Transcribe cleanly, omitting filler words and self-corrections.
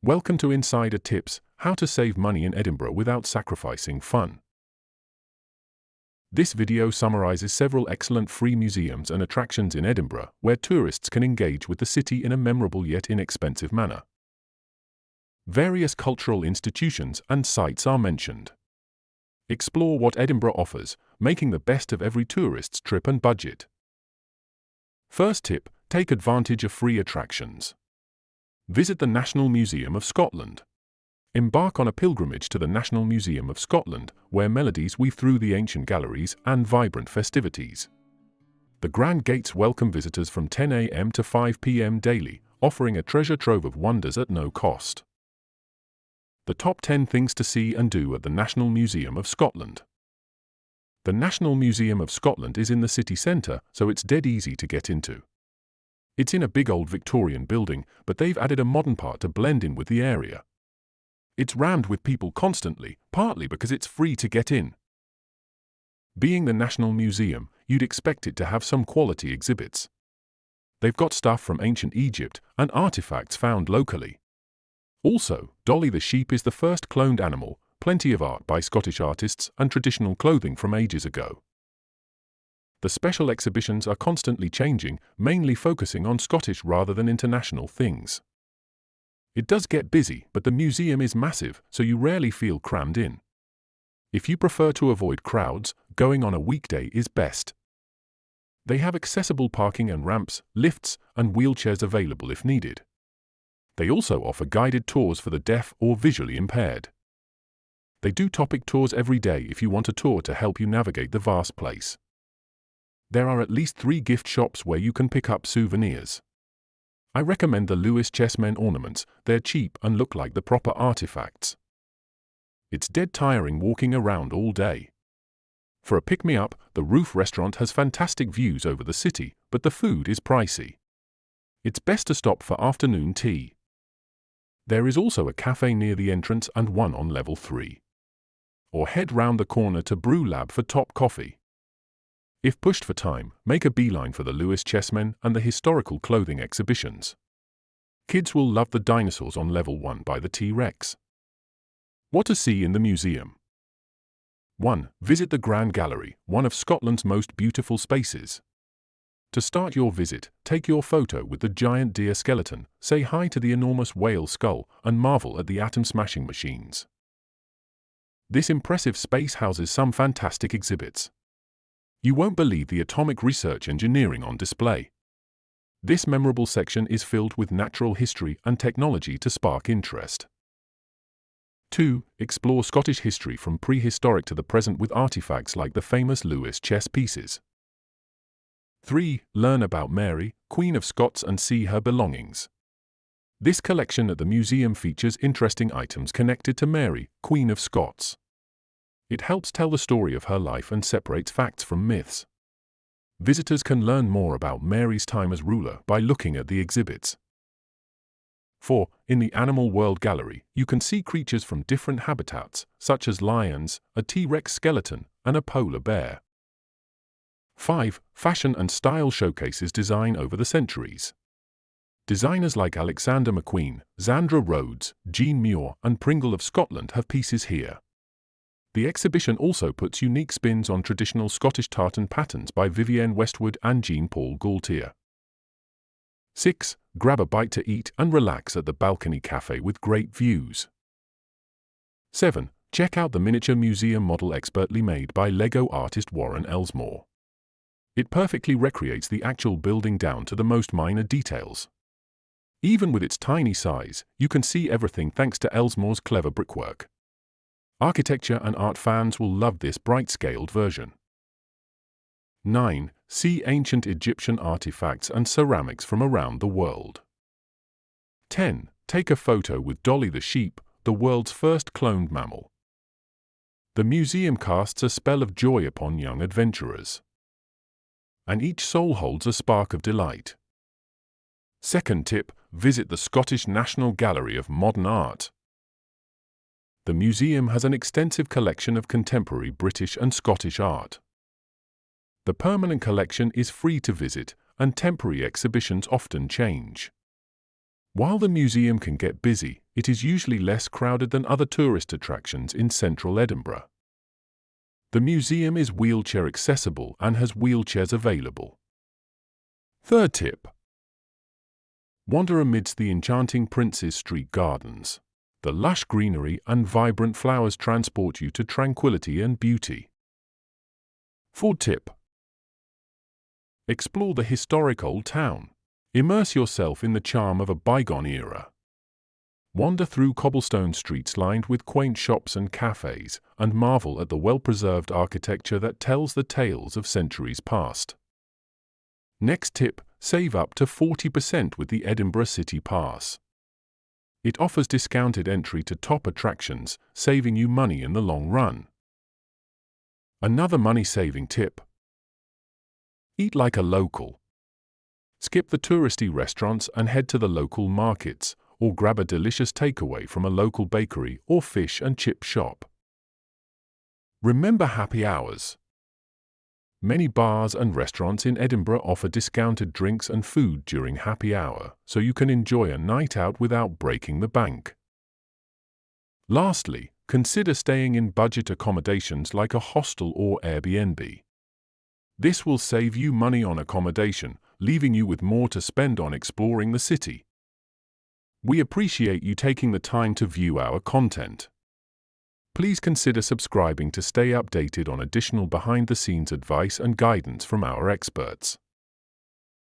Welcome to Insider Tips: How to Save Money in Edinburgh Without Sacrificing Fun. This video summarizes several excellent free museums and attractions in Edinburgh where tourists can engage with the city in a memorable yet inexpensive manner. Various cultural institutions and sites are mentioned. Explore what Edinburgh offers, making the best of every tourist's trip and budget. First tip: take advantage of free attractions. Visit the National Museum of Scotland. Embark on a pilgrimage to the National Museum of Scotland, where melodies weave through the ancient galleries and vibrant festivities. The Grand Gates welcome visitors from 10 a.m. to 5 p.m. daily, offering a treasure trove of wonders at no cost. The top 10 things to see and do at the National Museum of Scotland. The National Museum of Scotland is in the city centre, so it's dead easy to get into. It's in a big old Victorian building, but they've added a modern part to blend in with the area. It's rammed with people constantly, partly because it's free to get in. Being the National Museum, you'd expect it to have some quality exhibits. They've got stuff from ancient Egypt and artifacts found locally. Also, Dolly the sheep is the first cloned animal, plenty of art by Scottish artists and traditional clothing from ages ago. The special exhibitions are constantly changing, mainly focusing on Scottish rather than international things. It does get busy, but the museum is massive, so you rarely feel crammed in. If you prefer to avoid crowds, going on a weekday is best. They have accessible parking and ramps, lifts, and wheelchairs available if needed. They also offer guided tours for the deaf or visually impaired. They do topic tours every day if you want a tour to help you navigate the vast place. There are at least 3 gift shops where you can pick up souvenirs. I recommend the Lewis chessmen ornaments. They're cheap and look like the proper artifacts. It's dead tiring walking around all day. For a pick-me-up, the Roof restaurant has fantastic views over the city, but the food is pricey. It's best to stop for afternoon tea. There is also a cafe near the entrance and one on level 3. Or head round the corner to Brew Lab for top coffee. If pushed for time, make a beeline for the Lewis chessmen and the historical clothing exhibitions. Kids will love the dinosaurs on level 1 by the T-Rex. What to see in the museum? 1. Visit the Grand Gallery, one of Scotland's most beautiful spaces. To start your visit, take your photo with the giant deer skeleton, say hi to the enormous whale skull, and marvel at the atom-smashing machines. This impressive space houses some fantastic exhibits. You won't believe the atomic research engineering on display. This memorable section is filled with natural history and technology to spark interest. 2. Explore Scottish history from prehistoric to the present with artifacts like the famous Lewis chess pieces. 3. Learn about Mary, Queen of Scots and see her belongings. This collection at the museum features interesting items connected to Mary, Queen of Scots. It helps tell the story of her life and separates facts from myths. Visitors can learn more about Mary's time as ruler by looking at the exhibits. 4. In the Animal World Gallery, you can see creatures from different habitats, such as lions, a T-Rex skeleton, and a polar bear. 5. Fashion and style showcases design over the centuries. Designers like Alexander McQueen, Zandra Rhodes, Jean Muir, and Pringle of Scotland have pieces here. The exhibition also puts unique spins on traditional Scottish tartan patterns by Vivienne Westwood and Jean-Paul Gaultier. 6. Grab a bite to eat and relax at the Balcony Cafe with great views. 7. Check out the miniature museum model expertly made by Lego artist Warren Elsmore. It perfectly recreates the actual building down to the most minor details. Even with its tiny size, you can see everything thanks to Elsmore's clever brickwork. Architecture and art fans will love this bright-scaled version. 9. See ancient Egyptian artifacts and ceramics from around the world. 10. Take a photo with Dolly the sheep, the world's first cloned mammal. The museum casts a spell of joy upon young adventurers. And each soul holds a spark of delight. Second tip: visit the Scottish National Gallery of Modern Art. The museum has an extensive collection of contemporary British and Scottish art. The permanent collection is free to visit, and temporary exhibitions often change. While the museum can get busy, It is usually less crowded than other tourist attractions in central Edinburgh. The museum is wheelchair accessible and has wheelchairs available. Third tip. Wander amidst the enchanting Princes Street Gardens. The lush greenery and vibrant flowers transport you to tranquility and beauty. Fourth tip. Explore the historic Old Town. Immerse yourself in the charm of a bygone era. Wander through cobblestone streets lined with quaint shops and cafes, and marvel at the well-preserved architecture that tells the tales of centuries past. Next tip, save up to 40% with the Edinburgh City Pass. It offers discounted entry to top attractions, saving you money in the long run. Another money-saving tip. Eat like a local. Skip the touristy restaurants and head to the local markets, or grab a delicious takeaway from a local bakery or fish and chip shop. Remember happy hours. Many bars and restaurants in Edinburgh offer discounted drinks and food during happy hour, so you can enjoy a night out without breaking the bank. Lastly, consider staying in budget accommodations like a hostel or Airbnb. This will save you money on accommodation, leaving you with more to spend on exploring the city. We appreciate you taking the time to view our content. Please consider subscribing to stay updated on additional behind-the-scenes advice and guidance from our experts.